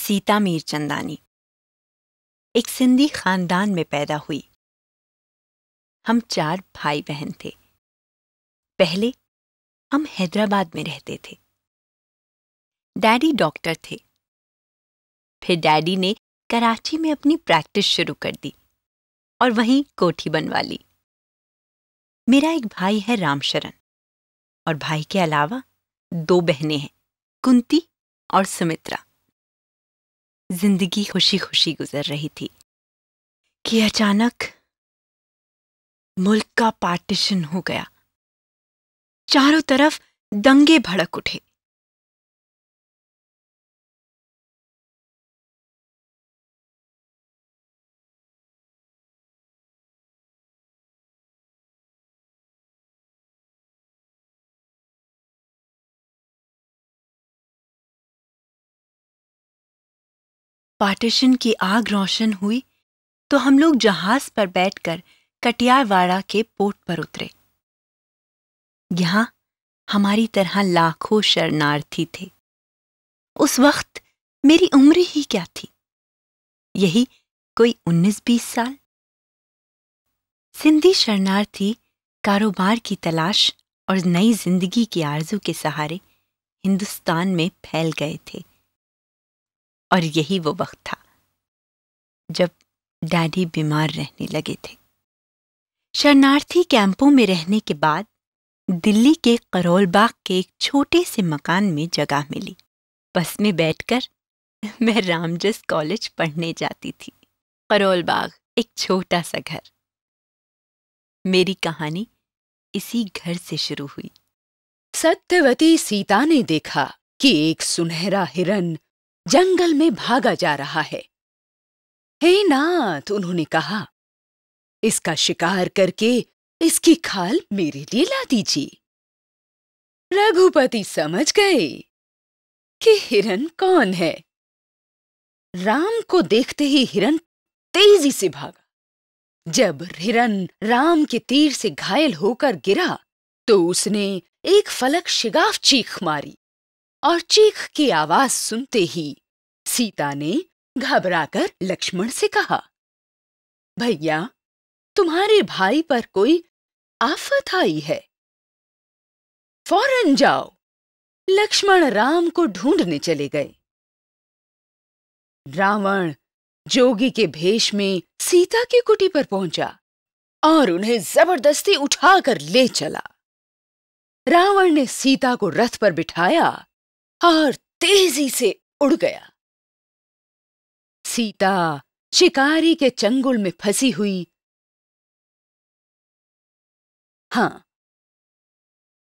सीता मीरचंदानी एक सिंधी खानदान में पैदा हुई। हम 4 भाई बहन थे। पहले हम हैदराबाद में रहते थे। डैडी डॉक्टर थे। फिर डैडी ने कराची में अपनी प्रैक्टिस शुरू कर दी और वहीं कोठी बनवा ली। मेरा एक भाई है रामशरण और भाई के अलावा 2 बहनें हैं, कुंती और सुमित्रा। जिंदगी खुशी खुशी गुजर रही थी कि अचानक मुल्क का पार्टीशन हो गया। चारों तरफ दंगे भड़क उठे। पार्टीशन की आग रोशन हुई तो हम लोग जहाज पर बैठकर कटियारवाड़ा के पोर्ट पर उतरे। यहां हमारी तरह लाखों शरणार्थी थे। उस वक्त मेरी उम्र ही क्या थी, यही कोई 19-20 साल। सिंधी शरणार्थी कारोबार की तलाश और नई जिंदगी की आरजू के सहारे हिंदुस्तान में फैल गए थे। और यही वो वक्त था जब डैडी बीमार रहने लगे थे। शरणार्थी कैंपों में रहने के बाद दिल्ली के करोल बाग के एक छोटे से मकान में जगह मिली। बस में बैठकर मैं रामजस कॉलेज पढ़ने जाती थी। करोल बाग एक छोटा सा घर। मेरी कहानी इसी घर से शुरू हुई। सत्यवती सीता ने देखा कि एक सुनहरा हिरन जंगल में भागा जा रहा है। हे नाथ, उन्होंने कहा, इसका शिकार करके इसकी खाल मेरे लिए ला दीजिए। रघुपति समझ गए कि हिरन कौन है। राम को देखते ही हिरन तेजी से भागा। जब हिरन राम के तीर से घायल होकर गिरा तो उसने एक फलक शिगाफ चीख मारी और चीख की आवाज सुनते ही सीता ने घबराकर लक्ष्मण से कहा, भैया, तुम्हारे भाई पर कोई आफत आई है, फौरन जाओ। लक्ष्मण राम को ढूंढने चले गए। रावण जोगी के भेष में सीता की कुटी पर पहुंचा और उन्हें जबरदस्ती उठाकर ले चला। रावण ने सीता को रथ पर बिठाया और तेजी से उड़ गया। सीता शिकारी के चंगुल में फंसी हुई।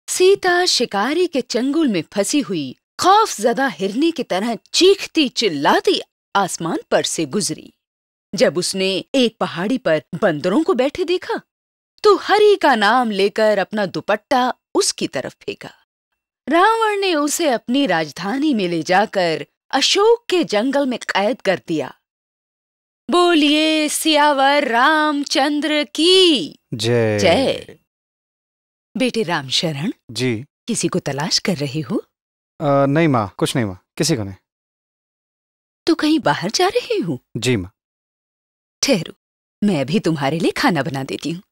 सीता शिकारी के चंगुल में फंसी हुई खौफजदा हिरनी की तरह चीखती चिल्लाती आसमान पर से गुजरी। जब उसने एक पहाड़ी पर बंदरों को बैठे देखा तो हरि का नाम लेकर अपना दुपट्टा उसकी तरफ फेंका। रावण ने उसे अपनी राजधानी में ले जाकर अशोक के जंगल में कैद कर दिया। बोलिए सियावर रामचंद्र की जय। जय। बेटे रामशरण जी। किसी को तलाश कर रहे हो? नहीं माँ, कुछ नहीं माँ, किसी को नहीं। तो कहीं बाहर जा रहे हो? जी माँ। ठहरो, मैं भी तुम्हारे लिए खाना बना देती हूँ।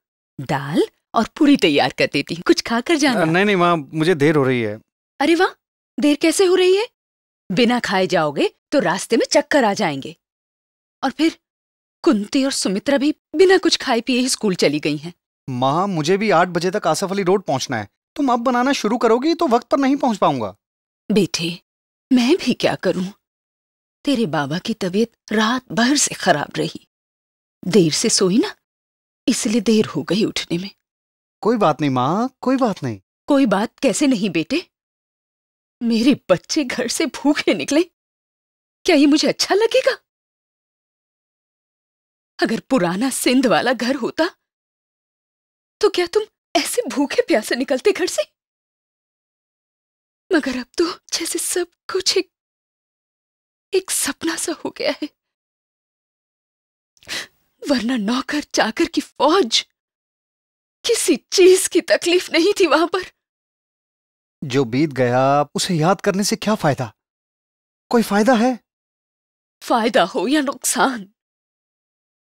दाल और पूरी तैयार कर देती हूँ, कुछ खाकर जाना। नहीं नहीं माँ, मुझे देर हो रही है। अरे वाह, देर कैसे हो रही है? बिना खाए जाओगे तो रास्ते में चक्कर आ जाएंगे। और फिर कुंती और सुमित्रा भी बिना कुछ खाए पिए ही स्कूल चली गई हैं। माँ, मुझे भी 8 बजे तक आसफ अली रोड पहुँचना है। तुम अब बनाना शुरू करोगी तो वक्त पर नहीं पहुँच पाऊंगा। बेटे, मैं भी क्या करूं? तेरे बाबा की तबीयत रात भर से खराब रही। देर से सोई ना, इसलिए देर हो गई उठने में। कोई बात नहीं माँ, कोई बात नहीं। कोई बात कैसे नहीं बेटे? मेरे बच्चे घर से भूखे निकले, क्या ये मुझे अच्छा लगेगा? अगर पुराना सिंध वाला घर होता तो क्या तुम ऐसे भूखे प्यासे निकलते घर से? मगर अब तो जैसे सब कुछ एक सपना सा हो गया है। वरना नौकर चाकर की फौज, किसी चीज की तकलीफ नहीं थी वहां पर। जो बीत गया उसे याद करने से क्या फायदा? कोई फायदा है? फायदा हो या नुकसान,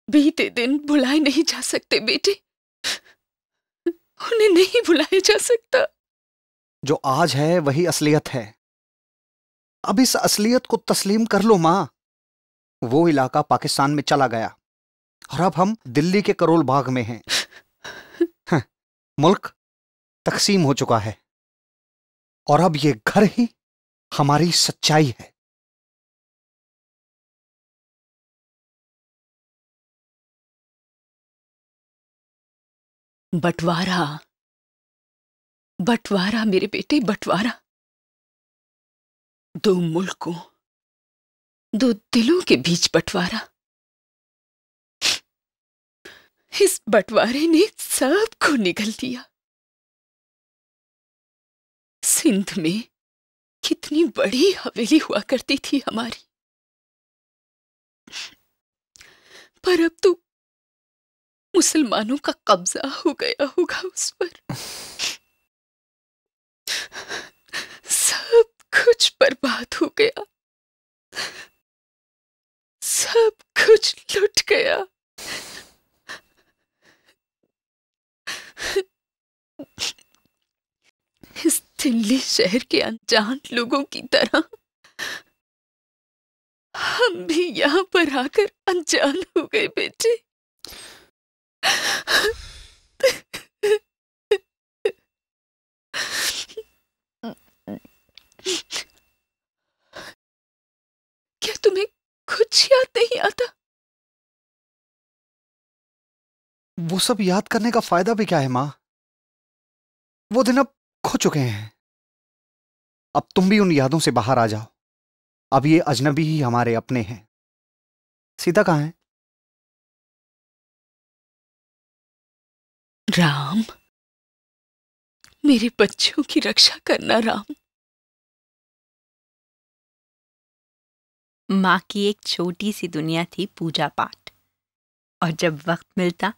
बीते दिन भुलाए नहीं जा सकते बेटे, उन्हें नहीं भुलाया जा सकता। जो आज है वही असलियत है। अब इस असलियत को तस्लीम कर लो मां। वो इलाका पाकिस्तान में चला गया और अब हम दिल्ली के करोल बाग में हैं। मुल्क तकसीम हो चुका है और अब ये घर ही हमारी सच्चाई है। बंटवारा, बंटवारा मेरे बेटे, बंटवारा। दो मुल्कों, दो दिलों के बीच बंटवारा। इस बंटवारे ने सबको निगल दिया। सिंध में कितनी बड़ी हवेली हुआ करती थी हमारी, पर अब तो मुसलमानों का कब्जा हो गया होगा उस पर। सब कुछ बर्बाद हो गया, सब कुछ लुट गया। इस दिल्ली शहर के अनजान लोगों की तरह हम भी यहाँ पर आकर अनजान हो गए बेटे। क्या तुम्हें कुछ याद नहीं आता? वो सब याद करने का फायदा भी क्या है मां? वो दिन अब खो चुके हैं। अब तुम भी उन यादों से बाहर आ जाओ। अब ये अजनबी ही हमारे अपने हैं। सीता कहाँ है? राम, मेरे बच्चों की रक्षा करना राम। माँ की एक छोटी सी दुनिया थी पूजा पाठ, और जब वक्त मिलता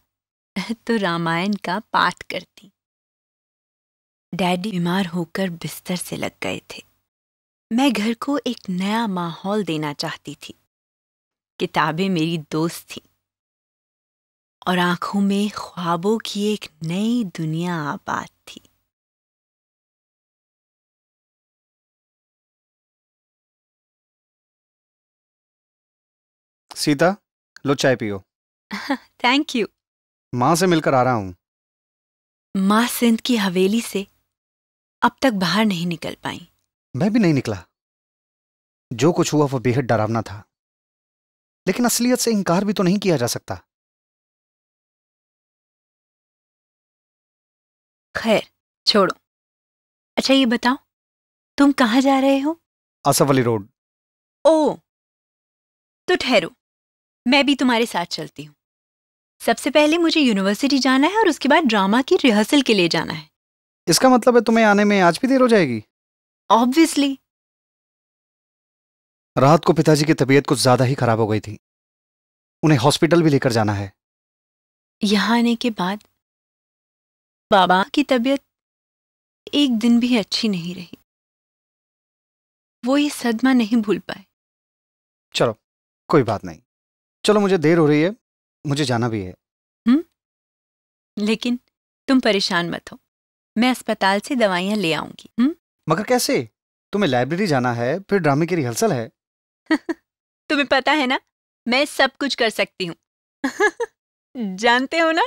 तो रामायण का पाठ करती। डैडी बीमार होकर बिस्तर से लग गए थे। मैं घर को एक नया माहौल देना चाहती थी। किताबें मेरी दोस्त थी और आंखों में ख्वाबों की एक नई दुनिया आबाद थी। सीता, लो चाय पियो। Thank you. मां से मिलकर आ रहा हूं। माँ सिंध की हवेली से अब तक बाहर नहीं निकल पाई। मैं भी नहीं निकला। जो कुछ हुआ वो बेहद डरावना था, लेकिन असलियत से इनकार भी तो नहीं किया जा सकता। खैर छोड़ो। अच्छा ये बताओ, तुम कहाँ जा रहे हो? आसफ अली रोड। ओ, तो ठहरो, मैं भी तुम्हारे साथ चलती हूँ। सबसे पहले मुझे यूनिवर्सिटी जाना है और उसके बाद ड्रामा की रिहर्सल के लिए जाना है। इसका मतलब है तुम्हें आने में आज भी देर हो जाएगी? ऑब्वियसली। रात को पिताजी की तबीयत कुछ ज्यादा ही खराब हो गई थी। उन्हें हॉस्पिटल भी लेकर जाना है। यहाँ आने के बाद बाबा की तबीयत एक दिन भी अच्छी नहीं रही। वो ये सदमा नहीं भूल पाए। चलो कोई बात नहीं। चलो, मुझे देर हो रही है, मुझे जाना भी है। लेकिन तुम परेशान मत हो, मैं अस्पताल से दवाइयाँ ले आऊंगी। मगर कैसे? तुम्हें लाइब्रेरी जाना है, फिर ड्रामे की रिहर्सल है। तुम्हें पता है ना, मैं सब कुछ कर सकती हूँ। जानते हो ना?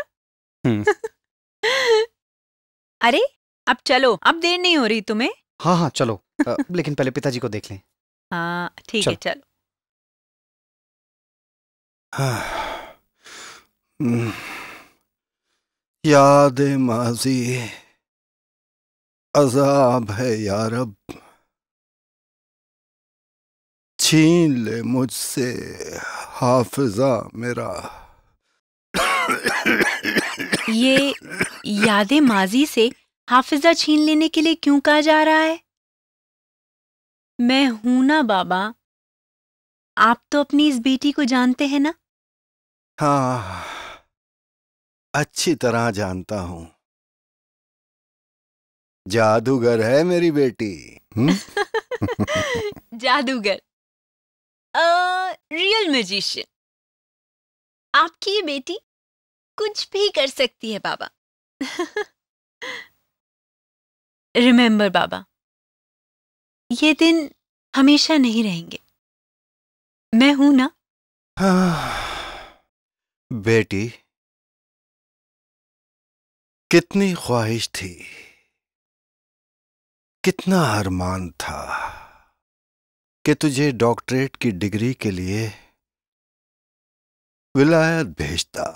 अरे अब चलो, अब देर नहीं हो रही तुम्हें? हाँ हाँ चलो। लेकिन पहले पिताजी को देख लें। हाँ ठीक है, चलो। याद माजी अजाब है या रब, छीन ले मुझसे हाफिजा मेरा। ये यादें माजी से हाफिजा छीन लेने के लिए क्यों कहा जा रहा है? मैं हूं ना बाबा, आप तो अपनी इस बेटी को जानते हैं ना? हाँ, अच्छी तरह जानता हूं। जादूगर है मेरी बेटी। जादूगर। Real magician. आपकी ये बेटी कुछ भी कर सकती है बाबा। रिमेंबर बाबा, ये दिन हमेशा नहीं रहेंगे। मैं हूं ना। बेटी, कितनी ख्वाहिश थी, कितना अरमान था कि तुझे डॉक्टरेट की डिग्री के लिए विलायत भेजता।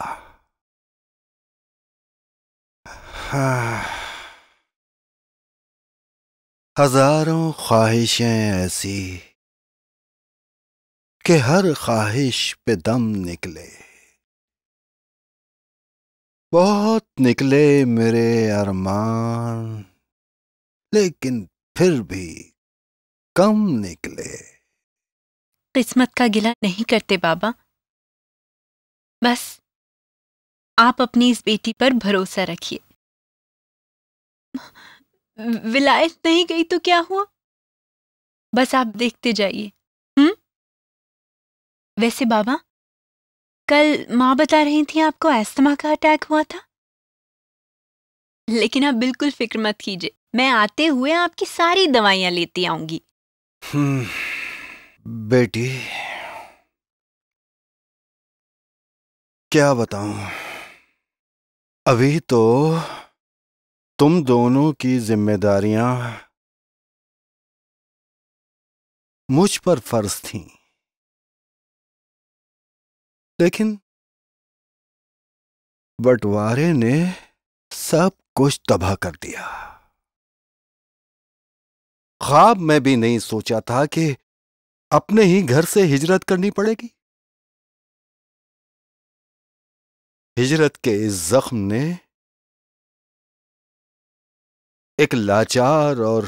हजारों ख्वाहिशें ऐसी कि हर ख्वाहिश पे दम निकले। बहुत निकले मेरे अरमान, लेकिन फिर भी कम निकले। किस्मत का गिला नहीं करते बाबा, बस आप अपनी इस बेटी पर भरोसा रखिए। विलायत नहीं गई तो क्या हुआ, बस आप देखते जाइए। वैसे बाबा, कल माँ बता रही थी आपको अस्थमा का अटैक हुआ था, लेकिन आप बिल्कुल फिक्र मत कीजिए, मैं आते हुए आपकी सारी दवाइयां लेती आऊंगी। बेटी, क्या बताऊं, अभी तो तुम दोनों की जिम्मेदारियां मुझ पर फर्ज थीं, लेकिन बंटवारे ने सब कुछ तबाह कर दिया। ख्वाब में भी नहीं सोचा था कि अपने ही घर से हिजरत करनी पड़ेगी। हिजरत के इस जख्म ने एक लाचार और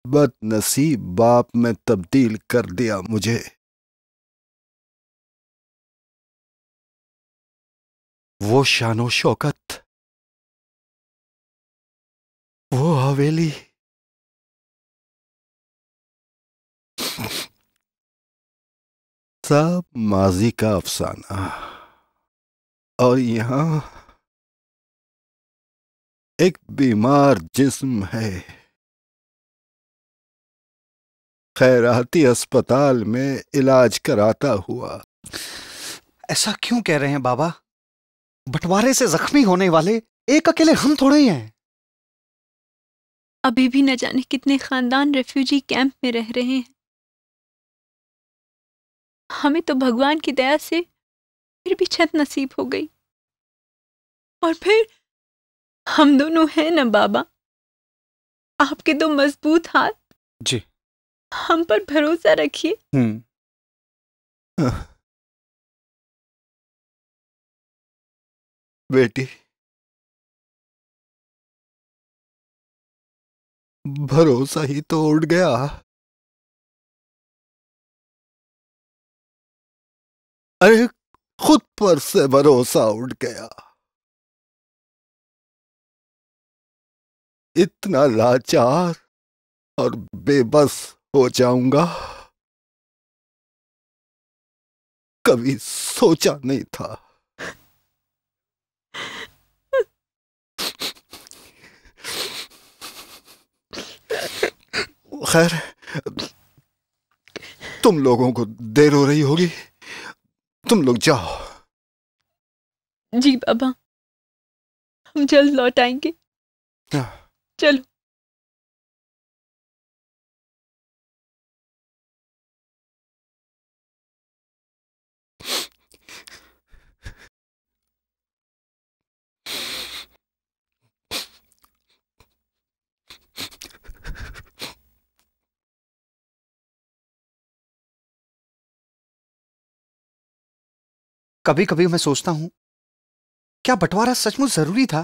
बदनसीब बाप में तब्दील कर दिया मुझे। वो शानो शौकत, वो हवेली, सब माजी का अफसाना, और यहां एक बीमार जिस्म है, खैराती अस्पताल में इलाज कराता हुआ। ऐसा क्यों कह रहे हैं बाबा? बंटवारे से जख्मी होने वाले एक अकेले हम थोड़े ही हैं। अभी भी न जाने कितने खानदान रेफ्यूजी कैंप में रह रहे हैं। हमें तो भगवान की दया से फिर भी छत नसीब हो गई, और फिर हम दोनों हैं ना बाबा, आपके दो मजबूत हाथ। जी, हम पर भरोसा रखिए। बेटी, भरोसा ही तो उड़ गया। अरे, खुद पर से भरोसा उड़ गया। इतना लाचार और बेबस हो जाऊंगा कभी सोचा नहीं था। खैर, तुम लोगों को देर हो रही होगी, तुम लोग जाओ। जी बाबा, हम जल्द लौट आएंगे। चलो। कभी कभी मैं सोचता हूं, क्या बंटवारा सचमुच जरूरी था?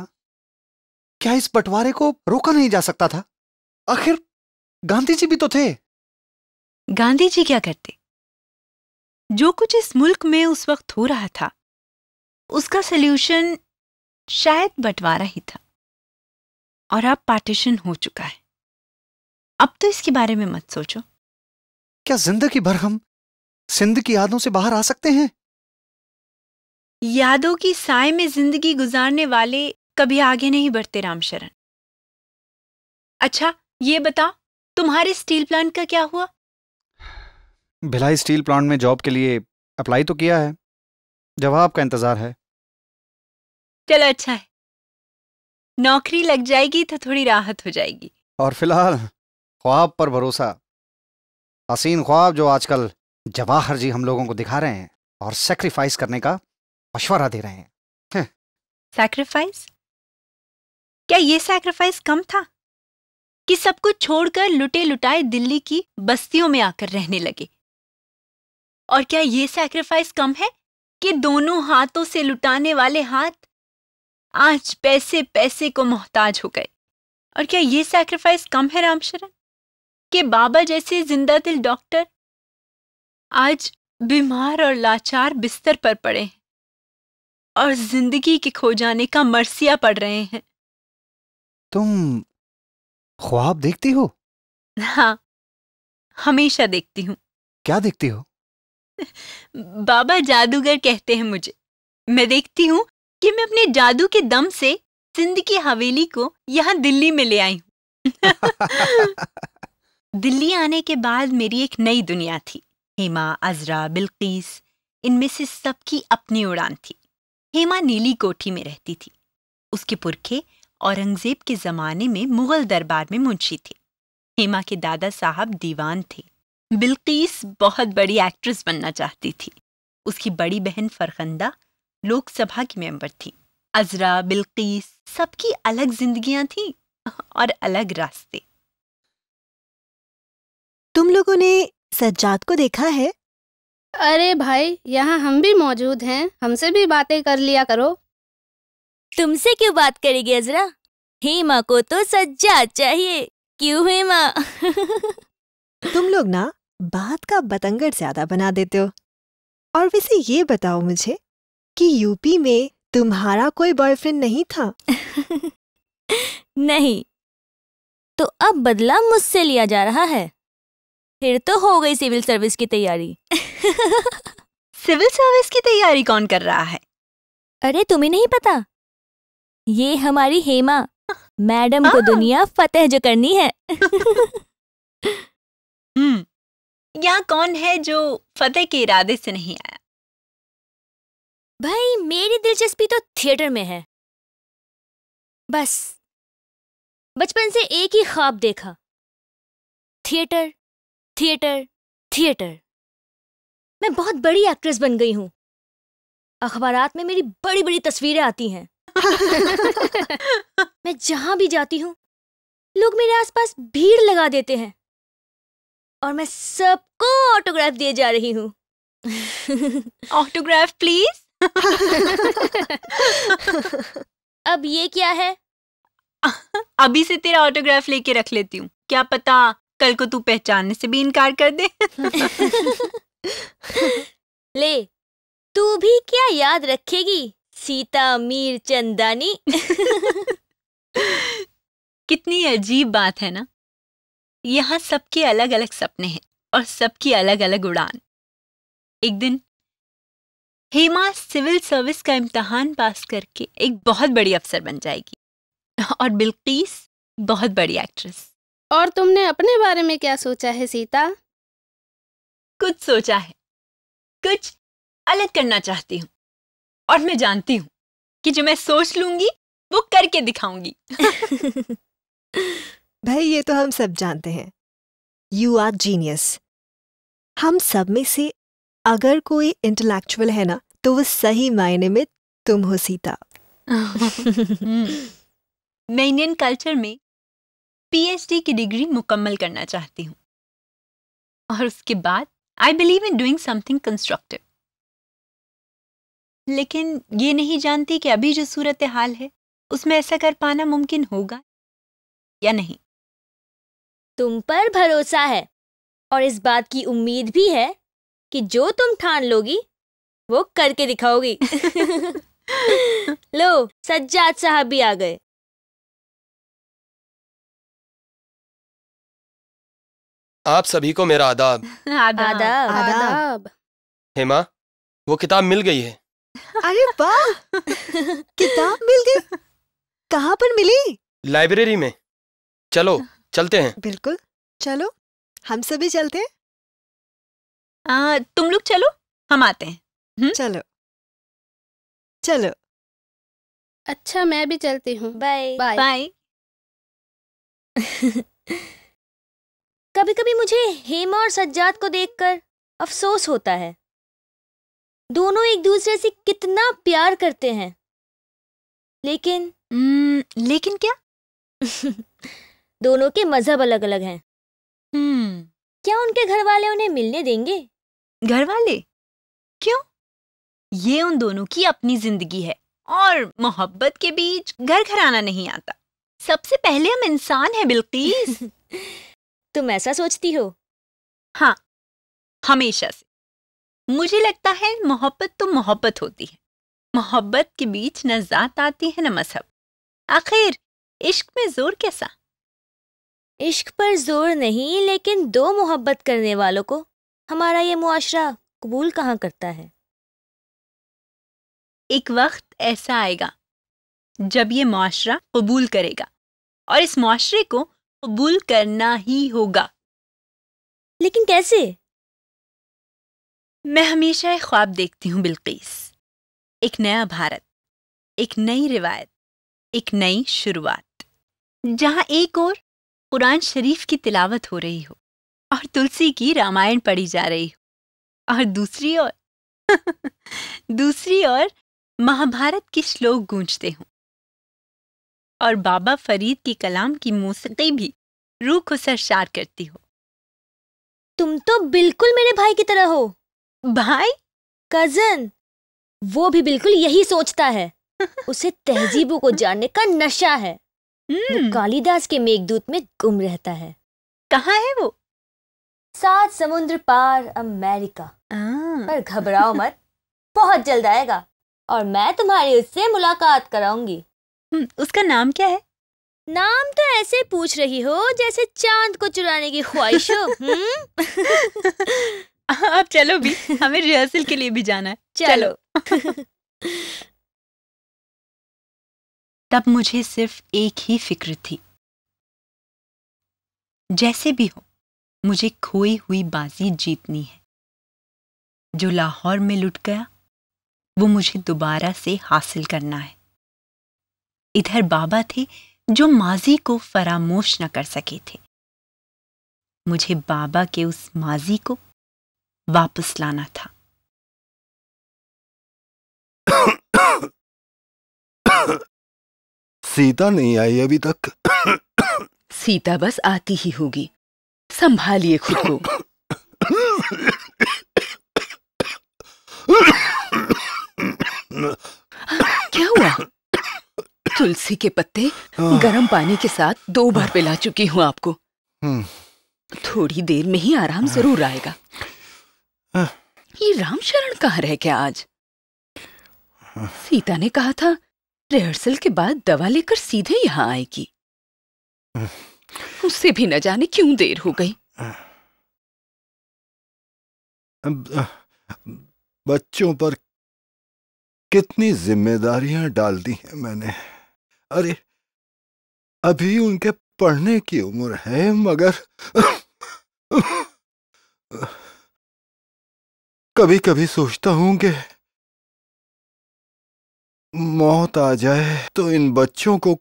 क्या इस बंटवारे को रोका नहीं जा सकता था? आखिर गांधी जी भी तो थे। गांधी जी क्या करते? जो कुछ इस मुल्क में उस वक्त हो रहा था, उसका सल्यूशन शायद बंटवारा ही था, और अब पार्टीशन हो चुका है। अब तो इसके बारे में मत सोचो। क्या जिंदगी भर हम सिंध की यादों से बाहर आ सकते हैं? यादों की साए में जिंदगी गुजारने वाले कभी आगे नहीं बढ़ते रामशरण। अच्छा ये बता, तुम्हारे स्टील प्लांट का क्या हुआ? भिलाई स्टील प्लांट में जॉब के लिए अप्लाई तो किया है, जवाब का इंतजार है। चलो अच्छा है, नौकरी लग जाएगी तो थोड़ी राहत हो जाएगी। और फिलहाल ख्वाब पर भरोसा, हसीन ख्वाब जो आजकल जवाहर जी हम लोगों को दिखा रहे हैं और सेक्रीफाइस करने का मशवरा दे रहे हैं। सैक्रिफाइस? क्या ये सैक्रिफाइस कम था कि सब कुछ छोड़कर लुटे लुटाए दिल्ली की बस्तियों में आकर रहने लगे? और क्या ये सैक्रिफाइस कम है कि दोनों हाथों से लुटाने वाले हाथ आज पैसे पैसे को मोहताज हो गए? और क्या ये सैक्रिफाइस कम है रामशरण कि बाबा जैसे जिंदा दिल डॉक्टर आज बीमार और लाचार बिस्तर पर पड़े हैं और जिंदगी के खो जाने का मरसिया पड़ रहे हैं? तुम ख्वाब देखती हो? हाँ, हमेशा देखती हूँ। क्या देखती हो? बाबा जादूगर कहते हैं मुझे। मैं देखती हूँ कि मैं अपने जादू के दम से सिंध की हवेली को यहाँ दिल्ली में ले आई हूँ। दिल्ली आने के बाद मेरी एक नई दुनिया थी। हेमा, अजरा, बिल्कीस, इनमें से सबकी अपनी उड़ान थी। हेमा नीली कोठी में रहती थी। उसके पुरखे औरंगजेब के जमाने में मुगल दरबार में मुंशी थे। हेमा के दादा साहब दीवान थे। बिल्कीस बहुत बड़ी एक्ट्रेस बनना चाहती थी। उसकी बड़ी बहन फरखंदा लोकसभा की मेंबर थी। अजरा, बिल्कीस सबकी अलग जिंदगियां थीं और अलग रास्ते। तुम लोगों ने सज्जाद को देखा है? अरे भाई, यहाँ हम भी मौजूद हैं, हमसे भी बातें कर लिया करो। तुमसे क्यों बात करेगी अजरा? हेमा को तो सज्जाद चाहिए। क्यों हेमा? तुम लोग ना बात का बतंगड़ ज्यादा बना देते हो। और वैसे ये बताओ मुझे कि यूपी में तुम्हारा कोई बॉयफ्रेंड नहीं था? नहीं, तो अब बदला मुझसे लिया जा रहा है। फिर तो हो गई सिविल सर्विस की तैयारी। सिविल सर्विस की तैयारी कौन कर रहा है? अरे तुम्हें नहीं पता? ये हमारी हेमा मैडम को दुनिया फतेह जो करनी है। यहाँ कौन है जो फतेह के इरादे से नहीं आया? भाई मेरी दिलचस्पी तो थिएटर में है। बस बचपन से एक ही ख्वाब देखा, थिएटर थिएटर थिएटर। मैं बहुत बड़ी एक्ट्रेस बन गई हूँ। अखबारात में मेरी बड़ी बड़ी तस्वीरें आती हैं। मैं जहां भी जाती हूँ लोग मेरे आसपास भीड़ लगा देते हैं और मैं सबको ऑटोग्राफ दिए जा रही हूँ। Autograph please. अब ये क्या है? अभी से तेरा ऑटोग्राफ लेके रख लेती हूँ, क्या पता कल को तू पहचानने से भी इनकार कर दे। ले, तू भी क्या याद रखेगी सीता मीर चंदानी? कितनी अजीब बात है ना, यहाँ सबके अलग अलग सपने हैं और सबकी अलग अलग उड़ान। एक दिन हेमा सिविल सर्विस का इम्तिहान पास करके एक बहुत बड़ी अफसर बन जाएगी और बिल्कीस बहुत बड़ी एक्ट्रेस। और तुमने अपने बारे में क्या सोचा है सीता? कुछ सोचा है, कुछ अलग करना चाहती हूँ और मैं जानती हूँ कि जो मैं सोच लूंगी वो करके दिखाऊंगी। भाई ये तो हम सब जानते हैं, यू आर जीनियस। हम सब में से अगर कोई इंटेलेक्चुअल है ना तो वो सही मायने में तुम हो सीता। मैं इंडियन कल्चर में पीएचडी की डिग्री मुकम्मल करना चाहती हूँ और उसके बाद I believe in doing something constructive. लेकिन ये नहीं जानती कि अभी जो सूरत हाल है उसमें ऐसा कर पाना मुमकिन होगा या नहीं। तुम पर भरोसा है और इस बात की उम्मीद भी है कि जो तुम ठान लोगी वो करके दिखाओगी। लो, सज्जाद साहब भी आ गए। आप सभी को मेरा आदाब। आदाब। आदाब। आदाब। हेमा, वो किताब मिल गई है। अरे वाह, किताब मिल गई। कहाँ पर मिली? लाइब्रेरी में। चलो चलते हैं। बिल्कुल, चलो हम सभी चलते हैं। तुम लोग चलो, हम आते हैं। चलो चलो। अच्छा, मैं भी चलती हूँ। Bye bye. बाय। कभी कभी मुझे हेमा और सज्जाद को देखकर अफसोस होता है। दोनों एक दूसरे से कितना प्यार करते हैं, लेकिन लेकिन क्या? दोनों के मजहब अलग अलग हैं। हम्म। क्या उनके घर वाले उन्हें मिलने देंगे? घर वाले? क्यों? ये उन दोनों की अपनी जिंदगी है और मोहब्बत के बीच घर घराना नहीं आता। सबसे पहले हम इंसान हैं बिल्कीस। तुम ऐसा सोचती हो? हाँ, हमेशा से। मुझे लगता है मोहब्बत तो मोहब्बत होती है। मोहब्बत के बीच न जात आती है न मजहब। आखिर इश्क में जोर कैसा? इश्क पर जोर नहीं, लेकिन दो मोहब्बत करने वालों को हमारा ये मुआशरा कबूल कहाँ करता है। एक वक्त ऐसा आएगा जब ये मुआशरा कबूल करेगा और इस मुआशरे को कबूल करना ही होगा। लेकिन कैसे? मैं हमेशा एक ख्वाब देखती हूँ बिल्कीस। एक नया भारत, एक नई रिवायत, एक नई शुरुआत, जहाँ एक ओर कुरान शरीफ की तिलावत हो रही हो और तुलसी की रामायण पढ़ी जा रही हो और दूसरी ओर महाभारत के श्लोक गूंजते हों और बाबा फरीद की कलाम की मौसीकी भी रूह को सरशार करती हो। तुम तो बिल्कुल मेरे भाई की तरह हो। भाई? कजन। वो भी बिल्कुल यही सोचता है। उसे तहजीबों को जानने का नशा है। वो कालिदास के मेघदूत में गुम रहता है। कहाँ है वो? 7 समुद्र पार अमेरिका। पर घबराओ मत, बहुत जल्द आएगा और मैं तुम्हारी उससे मुलाकात कराऊंगी। उसका नाम क्या है? नाम तो ऐसे पूछ रही हो जैसे चांद को चुराने की ख्वाहिश हो। अब चलो भी, हमें रिहर्सल के लिए भी जाना है। चलो। तब मुझे सिर्फ एक ही फिक्र थी, जैसे भी हो मुझे खोई हुई बाजी जीतनी है। जो लाहौर में लुट गया वो मुझे दोबारा से हासिल करना है। इधर बाबा थे जो माजी को फरामोश न कर सके थे। मुझे बाबा के उस माजी को वापस लाना था। सीता नहीं आई अभी तक? सीता बस आती ही होगी, संभालिए खुद को। क्या हुआ? तुलसी के पत्ते गर्म पानी के साथ 2 बार पिला चुकी हूं आपको। थोड़ी देर में ही आराम जरूर आएगा। ये रामशरण कहाँ रह गया आज? सीता ने कहा था रिहर्सल के बाद दवा लेकर सीधे यहाँ आएगी। उससे भी न जाने क्यों देर हो गई। बच्चों पर कितनी जिम्मेदारियां डाल दी हैं मैंने। अरे अभी उनके पढ़ने की उम्र है, मगर कभी कभी सोचता हूं कि मौत आ जाए तो इन बच्चों को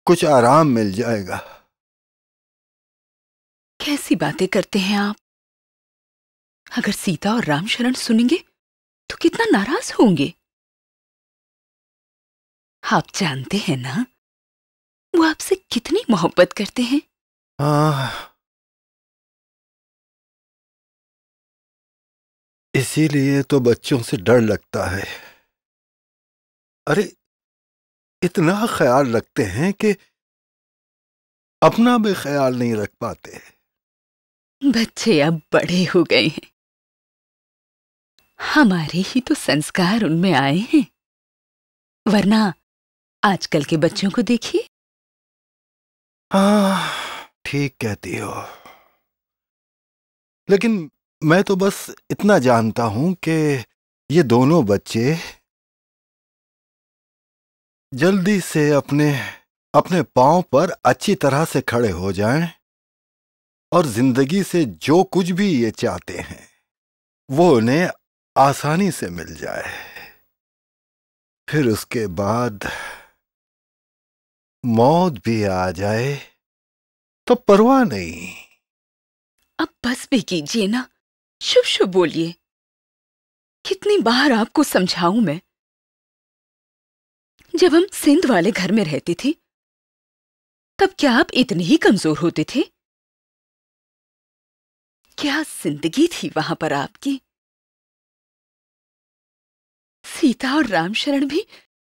कुछ आराम मिल जाएगा। कैसी बातें करते हैं आप? अगर सीता और रामशरण सुनेंगे तो कितना नाराज होंगे। आप जानते हैं ना वो आपसे कितनी मोहब्बत करते हैं। इसीलिए तो बच्चों से डर लगता है। अरे इतना ख्याल रखते हैं कि अपना भी ख्याल नहीं रख पाते। बच्चे अब बड़े हो गए हैं, हमारे ही तो संस्कार उनमें आए हैं। वरना आजकल के बच्चों को देखिए। हाँ, ठीक कहती हो, लेकिन मैं तो बस इतना जानता हूं कि ये दोनों बच्चे जल्दी से अपने अपने पांव पर अच्छी तरह से खड़े हो जाएं और जिंदगी से जो कुछ भी ये चाहते हैं वो उन्हें आसानी से मिल जाए। फिर उसके बाद मौत भी आ जाए तो परवाह नहीं। अब बस भी कीजिए ना, शुभ शुभ बोलिए। कितनी बार आपको समझाऊं मैं। जब हम सिंध वाले घर में रहती थी तब क्या आप इतने ही कमजोर होते थे? क्या जिंदगी थी वहां पर आपकी। सीता और रामशरण भी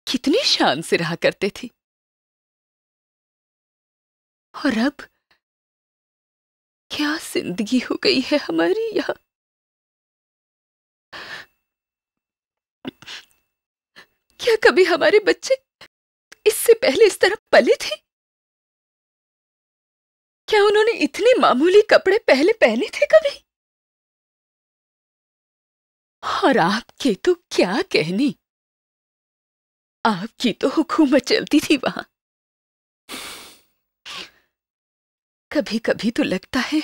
कितनी शान से रहा करते थे। और अब क्या जिंदगी हो गई है हमारी यहां। क्या कभी हमारे बच्चे इससे पहले इस तरह पले थे? क्या उन्होंने इतने मामूली कपड़े पहले पहने थे कभी? और आपके तो क्या कहनी, आपकी तो हुकूमत चलती थी वहां। कभी कभी तो लगता है